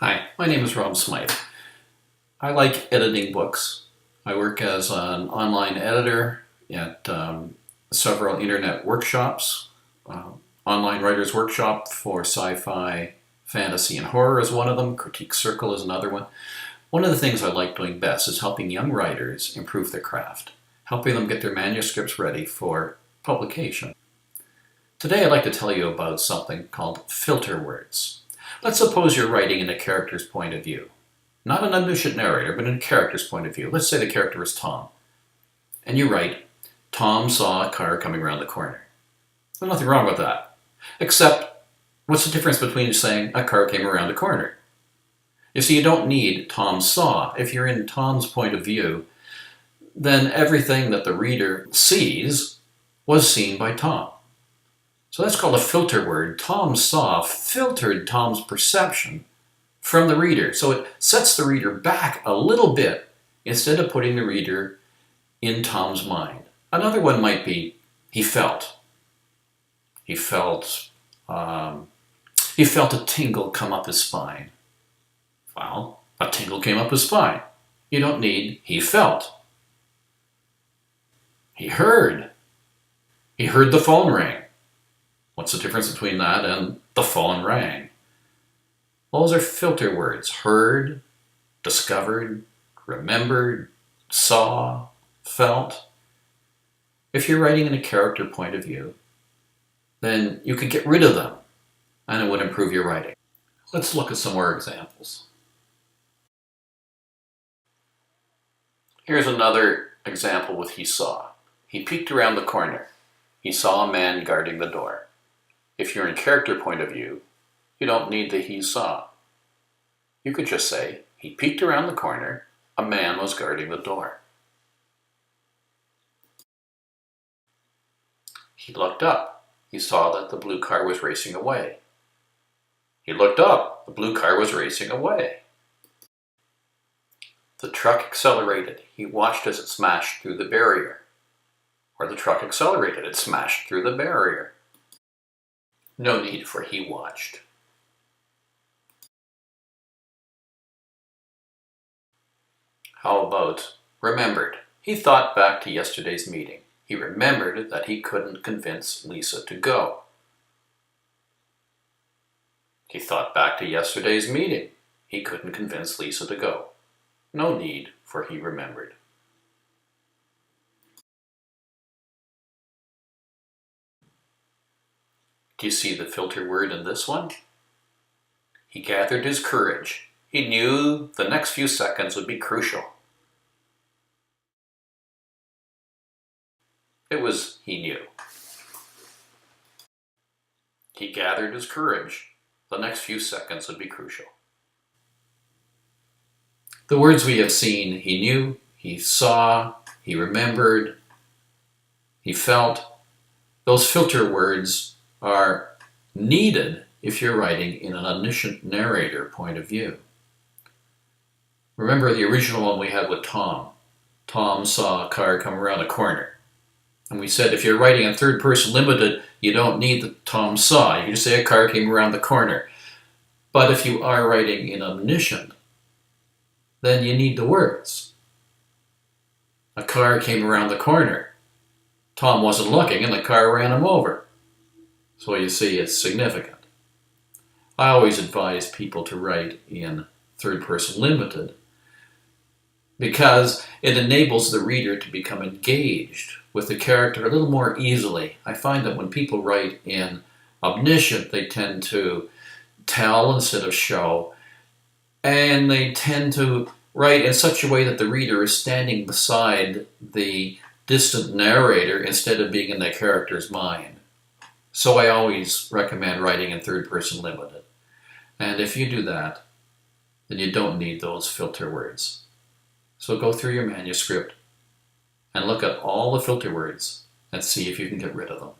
Hi, my name is Rob Smythe. I like editing books. I work as an online editor at several internet workshops. Uh, Online Writers Workshop for sci-fi, fantasy, and horror is one of them. Critique Circle is another one. One of the things I like doing best is helping young writers improve their craft, helping them get their manuscripts ready for publication. Today I'd like to tell you about something called filter words. Let's suppose you're writing in a character's point of view. Not an omniscient narrator, but in a character's point of view. Let's say the character is Tom. And you write, Tom saw a car coming around the corner. There's nothing wrong with that. Except, what's the difference between saying a car came around the corner? You see, you don't need Tom saw. If you're in Tom's point of view, then everything that the reader sees was seen by Tom. So that's called a filter word. Tom saw filtered Tom's perception from the reader. So it sets the reader back a little bit instead of putting the reader in Tom's mind. Another one might be, he felt. He felt a tingle come up his spine. Well, a tingle came up his spine. You don't need he felt. He heard. He heard the phone ring. What's the difference between that and the phone rang? Those are filter words. Heard, discovered, remembered, saw, felt. If you're writing in a character point of view, then you could get rid of them and it would improve your writing. Let's look at some more examples. Here's another example with he saw. He peeked around the corner. He saw a man guarding the door. If you're in character point of view, you don't need the he saw. You could just say, he peeked around the corner, a man was guarding the door. He looked up. He saw that the blue car was racing away. He looked up. The blue car was racing away. The truck accelerated. He watched as it smashed through the barrier. Or the truck accelerated. It smashed through the barrier. No need for he watched. How about remembered? He thought back to yesterday's meeting. He remembered that he couldn't convince Lisa to go. He thought back to yesterday's meeting. He couldn't convince Lisa to go. No need for he remembered. Do you see the filter word in this one? He gathered his courage. He knew the next few seconds would be crucial. It was he knew. He gathered his courage. The next few seconds would be crucial. The words we have seen, he knew, he saw, he remembered, he felt, those filter words are needed if you're writing in an omniscient narrator point of view. Remember the original one we had with Tom. Tom saw a car come around a corner. And we said if you're writing in third person limited, you don't need the Tom saw. You can just say a car came around the corner. But if you are writing in omniscient, then you need the words. A car came around the corner. Tom wasn't looking and the car ran him over. So you see, it's significant. I always advise people to write in third person limited because it enables the reader to become engaged with the character a little more easily. I find that when people write in omniscient, they tend to tell instead of show, and they tend to write in such a way that the reader is standing beside the distant narrator instead of being in the character's mind. So I always recommend writing in third person limited. And if you do that, then you don't need those filter words. So go through your manuscript and look at all the filter words and see if you can get rid of them.